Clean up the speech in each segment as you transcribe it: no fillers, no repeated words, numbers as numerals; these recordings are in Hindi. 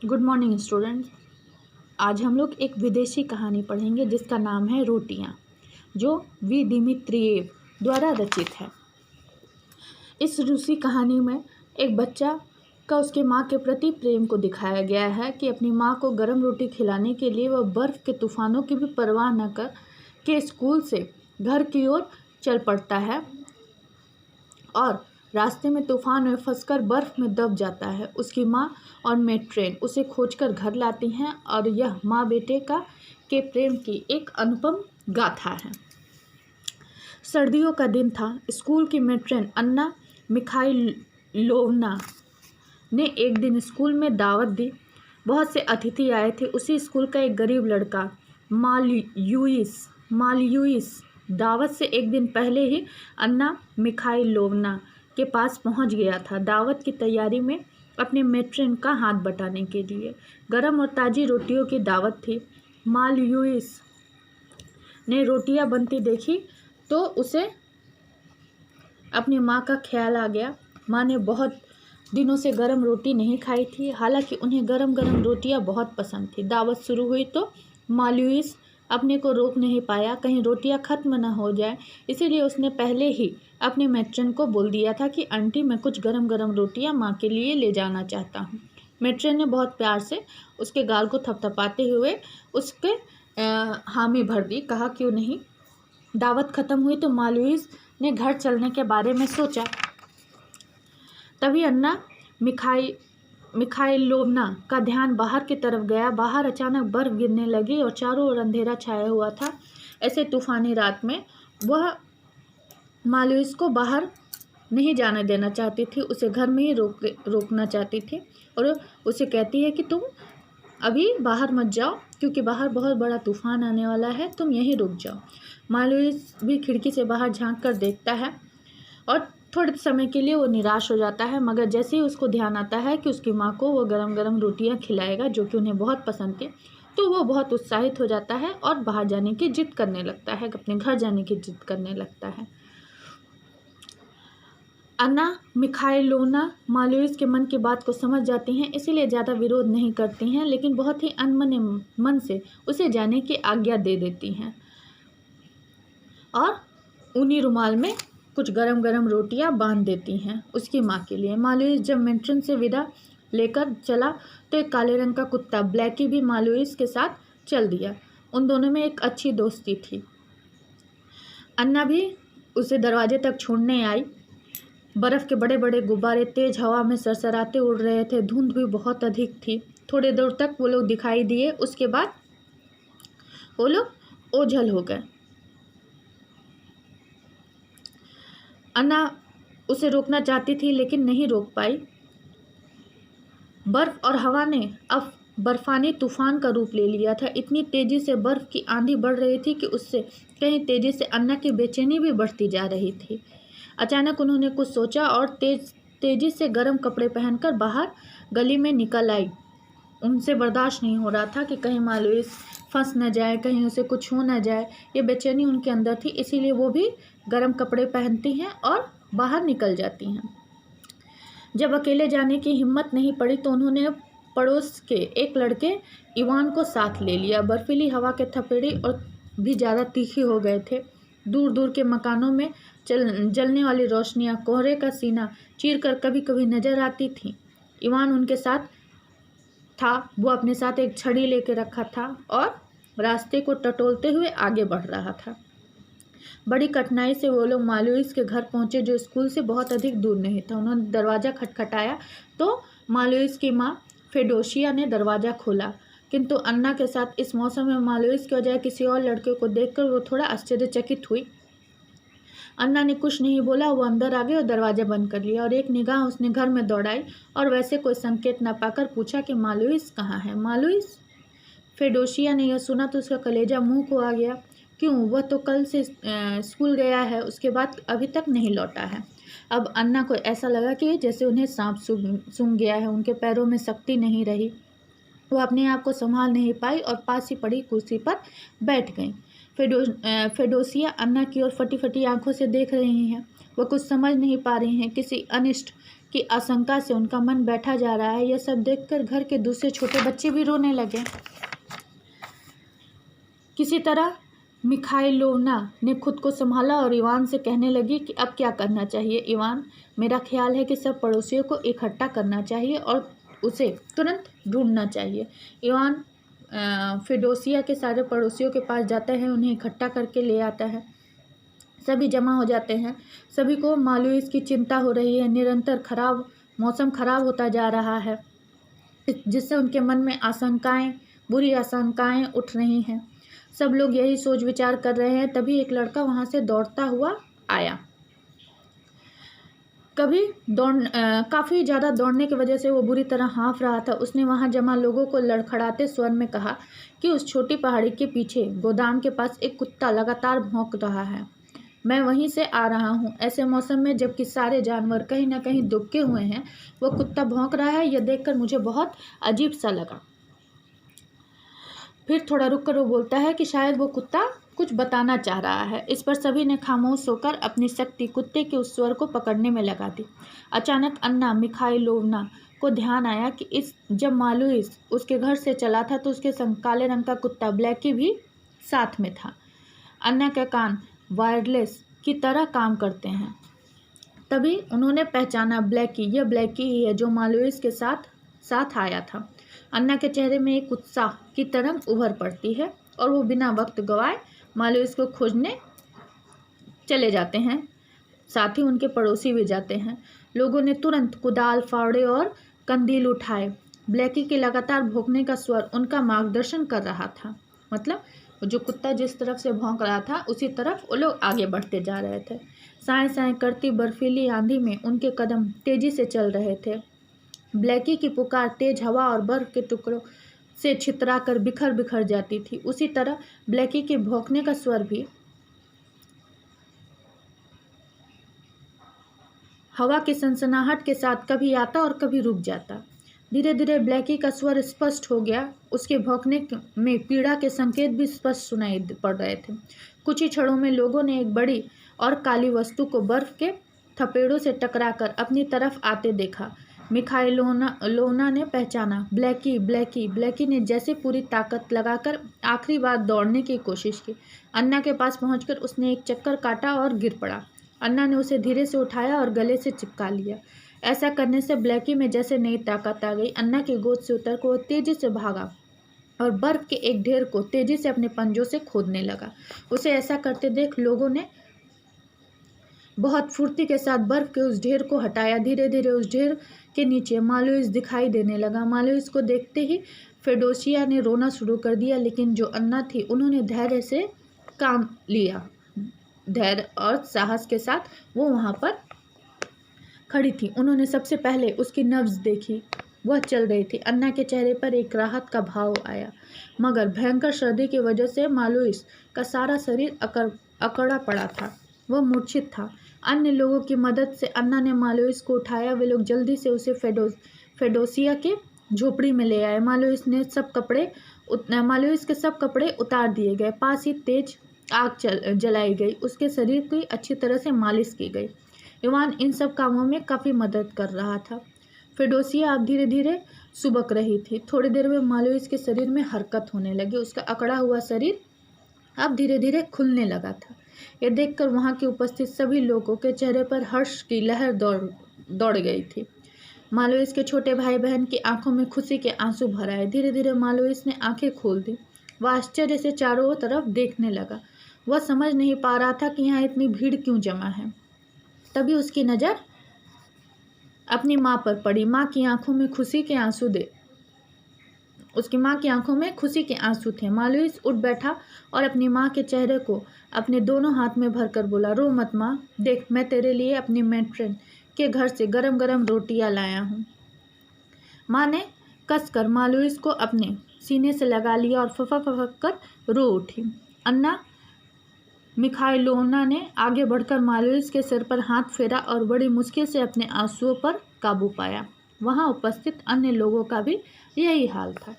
Good morning students. आज हम लोग एक विदेशी कहानी पढ़ेंगे जिसका नाम है रोटियां, जो वी दिमित्रिएव द्वारा रचित है। इस रूसी कहानी में एक बच्चा का उसके माँ के प्रति प्रेम को दिखाया गया है कि अपनी माँ को गर्म रोटी खिलाने के लिए वह बर्फ़ के तूफ़ानों की भी परवाह न कर के स्कूल से घर की ओर चल पड़ता है और रास्ते में तूफान में फंसकर बर्फ़ में दब जाता है। उसकी माँ और मेट्रेन उसे खोजकर घर लाती हैं और यह माँ बेटे के प्रेम की एक अनुपम गाथा है। सर्दियों का दिन था। स्कूल की मेट्रेन अन्ना मिखाइलोवना ने एक दिन स्कूल में दावत दी। बहुत से अतिथि आए थे। उसी स्कूल का एक गरीब लड़का मालयूइस दावत से एक दिन पहले ही अन्ना मिखाइलोवना के पास पहुंच गया था, दावत की तैयारी में अपने मेट्रेन का हाथ बटाने के लिए। गरम और ताज़ी रोटियों की दावत थी। मालयूइस ने रोटियां बनती देखी तो उसे अपनी माँ का ख्याल आ गया। माँ ने बहुत दिनों से गरम रोटी नहीं खाई थी, हालांकि उन्हें गरम गरम रोटियां बहुत पसंद थी। दावत शुरू हुई तो मालयूइस अपने को रोक नहीं पाया, कहीं रोटियां ख़त्म न हो जाए, इसीलिए उसने पहले ही अपने मेट्रन को बोल दिया था कि आंटी, मैं कुछ गरम गरम रोटियां माँ के लिए ले जाना चाहता हूँ। मेट्रन ने बहुत प्यार से उसके गाल को थपथपाते हुए उसके हामी भर दी। कहा, क्यों नहीं। दावत ख़त्म हुई तो मालयूइस ने घर चलने के बारे में सोचा। तभी अन्ना मिखाइलोवना का ध्यान बाहर की तरफ गया। बाहर अचानक बर्फ़ गिरने लगी और चारों ओर अंधेरा छाया हुआ था। ऐसे तूफ़ानी रात में वह मालयूइस को बाहर नहीं जाने देना चाहती थी, उसे घर में ही रोकना चाहती थी और उसे कहती है कि तुम अभी बाहर मत जाओ, क्योंकि बाहर बहुत बड़ा तूफ़ान आने वाला है, तुम यहीं रुक जाओ। मालयूइस भी खिड़की से बाहर झांक कर देखता है और थोड़े समय के लिए वो निराश हो जाता है, मगर जैसे ही उसको ध्यान आता है कि उसकी माँ को वो गरम गरम रोटियां खिलाएगा जो कि उन्हें बहुत पसंद थी, तो वो बहुत उत्साहित हो जाता है और बाहर जाने की जिद करने लगता है, अपने घर जाने की जिद करने लगता है। अन्ना मिखाइलोवना मालयूइस के मन की बात को समझ जाती हैं, इसीलिए ज़्यादा विरोध नहीं करती हैं, लेकिन बहुत ही अनमने मन से उसे जाने की आज्ञा दे देती हैं और ऊनी रुमाल में कुछ गरम गरम रोटियां बांध देती हैं उसकी माँ के लिए। मालयूइस जब मेट्रन से विदा लेकर चला तो एक काले रंग का कुत्ता ब्लैकी भी मालयूइस के साथ चल दिया। उन दोनों में एक अच्छी दोस्ती थी। अन्ना भी उसे दरवाजे तक छोड़ने आई। बर्फ़ के बड़े बड़े गुब्बारे तेज़ हवा में सरसराते उड़ रहे थे। धुंध भी बहुत अधिक थी। थोड़ी दूर तक वो लोग दिखाई दिए, उसके बाद वो लोग ओझल हो गए। अन्ना उसे रोकना चाहती थी लेकिन नहीं रोक पाई। बर्फ़ और हवा ने अब बर्फानी तूफान का रूप ले लिया था। इतनी तेज़ी से बर्फ़ की आंधी बढ़ रही थी कि उससे कहीं तेज़ी से अन्ना की बेचैनी भी बढ़ती जा रही थी। अचानक उन्होंने कुछ सोचा और तेज़ी से गर्म कपड़े पहनकर बाहर गली में निकल आई। उनसे बर्दाश्त नहीं हो रहा था कि कहीं मालयूइस फंस न जाए, कहीं उसे कुछ हो न जाए। ये बेचैनी उनके अंदर थी, इसीलिए वो भी गर्म कपड़े पहनती हैं और बाहर निकल जाती हैं। जब अकेले जाने की हिम्मत नहीं पड़ी तो उन्होंने पड़ोस के एक लड़के इवान को साथ ले लिया। बर्फीली हवा के थपेड़े और भी ज़्यादा तीखे हो गए थे। दूर दूर के मकानों में जलने वाली रोशनियां कोहरे का सीना चीर कर कभी कभी नजर आती थीं। इवान उनके साथ था। वो अपने साथ एक छड़ी लेके रखा था और रास्ते को टटोलते हुए आगे बढ़ रहा था। बड़ी कठिनाई से वो लोग मालयूइस के घर पहुंचे, जो स्कूल से बहुत अधिक दूर नहीं था। उन्होंने दरवाज़ा खटखटाया तो मालयूइस की माँ फेडोशिया ने दरवाज़ा खोला, किंतु अन्ना के साथ इस मौसम में मालयूइस के बजाय किसी और लड़के को देखकर वो थोड़ा आश्चर्यचकित हुई। अन्ना ने कुछ नहीं बोला, वो अंदर आ गई और दरवाज़ा बंद कर लिया और एक निगाह उसने घर में दौड़ाई और वैसे कोई संकेत न पाकर पूछा कि मालयूइस कहाँ है। मालयूइस? फेडोशिया ने यह सुना तो उसका कलेजा मुंह को आ गया। क्यों? वह तो कल से स्कूल गया है, उसके बाद अभी तक नहीं लौटा है। अब अन्ना को ऐसा लगा कि जैसे उन्हें सांप सूंघ गया है। उनके पैरों में शक्ति नहीं रही। वो अपने आप को संभाल नहीं पाई और पास ही पड़ी कुर्सी पर बैठ गई। फेडोसिया अन्ना की ओर फटी फटी आंखों से देख रही हैं। वह कुछ समझ नहीं पा रही हैं। किसी अनिष्ट की आशंका से उनका मन बैठा जा रहा है। यह सब देखकर घर के दूसरे छोटे बच्चे भी रोने लगे। किसी तरह मिखाइलोवना ने खुद को संभाला और इवान से कहने लगी कि अब क्या करना चाहिए। इवान, मेरा ख्याल है कि सब पड़ोसियों को इकट्ठा करना चाहिए और उसे तुरंत ढूंढना चाहिए। इवान फेडोसिया के सारे पड़ोसियों के पास जाता है, उन्हें इकट्ठा करके ले आता है। सभी जमा हो जाते हैं। सभी को मालूइस की चिंता हो रही है। निरंतर मौसम खराब होता जा रहा है, जिससे उनके मन में बुरी आशंकाएं उठ रही हैं। सब लोग यही सोच विचार कर रहे हैं। तभी एक लड़का वहां से दौड़ता हुआ आया। काफ़ी ज़्यादा दौड़ने की वजह से वो बुरी तरह हाँफ रहा था। उसने वहां जमा लोगों को लड़खड़ाते स्वर में कहा कि उस छोटी पहाड़ी के पीछे गोदाम के पास एक कुत्ता लगातार भौंक रहा है। मैं वहीं से आ रहा हूँ। ऐसे मौसम में जबकि सारे जानवर कहीं ना कहीं दुबके हुए हैं, वो कुत्ता भौंक रहा है। यह देखकर मुझे बहुत अजीब सा लगा। फिर थोड़ा रुक कर वो बोलता है कि शायद वो कुत्ता कुछ बताना चाह रहा है। इस पर सभी ने खामोश होकर अपनी शक्ति कुत्ते के उस स्वर को पकड़ने में लगा दी। अचानक अन्ना मिखाइलोवना को ध्यान आया कि जब मालूइस उसके घर से चला था तो उसके संग काले रंग का कुत्ता ब्लैकी भी साथ में था। अन्ना के कान वायरलेस की तरह काम करते हैं। तभी उन्होंने पहचाना, यह ब्लैकी ही है जो मालूइस के साथ आया था। अन्ना के चेहरे में एक उत्साह की तरंग उभर पड़ती है और वो बिना वक्त गवाए मालूइस को खोजने चले जाते हैं। साथ ही उनके पड़ोसी भी जाते हैं। लोगों ने तुरंत कुदाल, फावड़े और कंदील उठाए। ब्लैकी के लगातार भौंकने का स्वर उनका मार्गदर्शन कर रहा था। मतलब जो कुत्ता जिस तरफ से भौंक रहा था उसी तरफ वो लोग आगे बढ़ते जा रहे थे। साए साए करती बर्फीली आंधी में उनके कदम तेजी से चल रहे थे। ब्लैकी की पुकार तेज हवा और बर्फ के टुकड़ों से छितरा कर बिखर बिखर जाती थी। उसी तरह ब्लैकी के भौंकने का स्वर भी हवा की सनसनाहट के साथ कभी आता और कभी रुक जाता। धीरे धीरे ब्लैकी का स्वर स्पष्ट हो गया। उसके भौंकने में पीड़ा के संकेत भी स्पष्ट सुनाई पड़ रहे थे। कुछ ही क्षणों में लोगों ने एक बड़ी और काली वस्तु को बर्फ के थपेड़ों से टकराकर अपनी तरफ आते देखा। मिखाइलोवना ने पहचाना, ब्लैकी ने जैसे पूरी ताकत लगाकर आखिरी बार दौड़ने की कोशिश की। अन्ना के पास पहुंचकर उसने एक चक्कर काटा और गिर पड़ा। अन्ना ने उसे धीरे से उठाया और गले से चिपका लिया। ऐसा करने से ब्लैकी में जैसे नई ताकत आ गई। अन्ना की गोद से उतर कर वो तेजी से भागा और बर्फ के एक ढेर को तेजी से अपने पंजों से खोदने लगा। उसे ऐसा करते देख लोगों ने बहुत फुर्ती के साथ बर्फ के उस ढेर को हटाया। धीरे धीरे उस ढेर के नीचे मालूइस दिखाई देने लगा। मालूइस को देखते ही फेडोसिया ने रोना शुरू कर दिया, लेकिन जो अन्ना थी उन्होंने धैर्य से काम लिया। धैर्य और साहस के साथ वो वहाँ पर खड़ी थी। उन्होंने सबसे पहले उसकी नब्ज देखी, वह चल रही थी। अन्ना के चेहरे पर एक राहत का भाव आया, मगर भयंकर सर्दी की वजह से मालूइस का सारा शरीर अकड़ा पड़ा था। वह मूर्छित था। अन्य लोगों की मदद से अन्ना ने मालूइस को उठाया। वे लोग जल्दी से उसे फेडोसिया के झोपड़ी में ले आए। मालूइस के सब कपड़े उतार दिए गए। पास ही तेज आग जलाई गई। उसके शरीर की अच्छी तरह से मालिश की गई। इवान इन सब कामों में काफ़ी मदद कर रहा था। फेडोसिया अब धीरे धीरे सुबक रही थी। थोड़ी देर में मालूइस के शरीर में हरकत होने लगी। उसका अकड़ा हुआ शरीर अब धीरे धीरे खुलने लगा था। यह देखकर वहाँ के उपस्थित सभी लोगों के चेहरे पर हर्ष की लहर दौड़ गई थी। मालूइस के छोटे भाई बहन की आंखों में खुशी के आंसू भर आए। धीरे धीरे मालूइस ने आंखें खोल दी। वह आश्चर्य से चारों तरफ देखने लगा। वह समझ नहीं पा रहा था कि यहाँ इतनी भीड़ क्यों जमा है। तभी उसकी नज़र अपनी माँ पर पड़ी। उसकी माँ की आंखों में खुशी के आंसू थे। मालूइस उठ बैठा और अपनी माँ के चेहरे को अपने दोनों हाथ में भरकर बोला, रो मत माँ, देख मैं तेरे लिए अपनी मैट्रेन के घर से गरम गरम रोटियां लाया हूँ। माँ ने कसकर मालूइस को अपने सीने से लगा लिया और फफक कर रो उठी। अन्ना मिखाइलोवना ने आगे बढ़कर मालूइस के सिर पर हाथ फेरा और बड़ी मुश्किल से अपने आंसुओं पर काबू पाया। वहाँ उपस्थित अन्य लोगों का भी यही हाल था।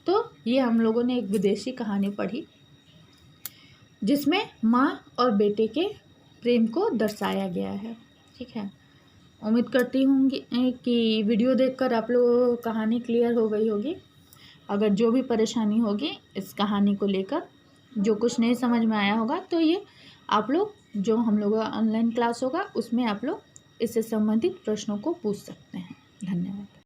तो ये हम लोगों ने एक विदेशी कहानी पढ़ी जिसमें माँ और बेटे के प्रेम को दर्शाया गया है। ठीक है, उम्मीद करती हूँगी कि वीडियो देखकर आप लोगों को कहानी क्लियर हो गई होगी। अगर जो भी परेशानी होगी इस कहानी को लेकर, जो कुछ नहीं समझ में आया होगा, तो ये आप लोग जो हम लोग का ऑनलाइन क्लास होगा उसमें आप लोग इससे संबंधित प्रश्नों को पूछ सकते हैं। धन्यवाद।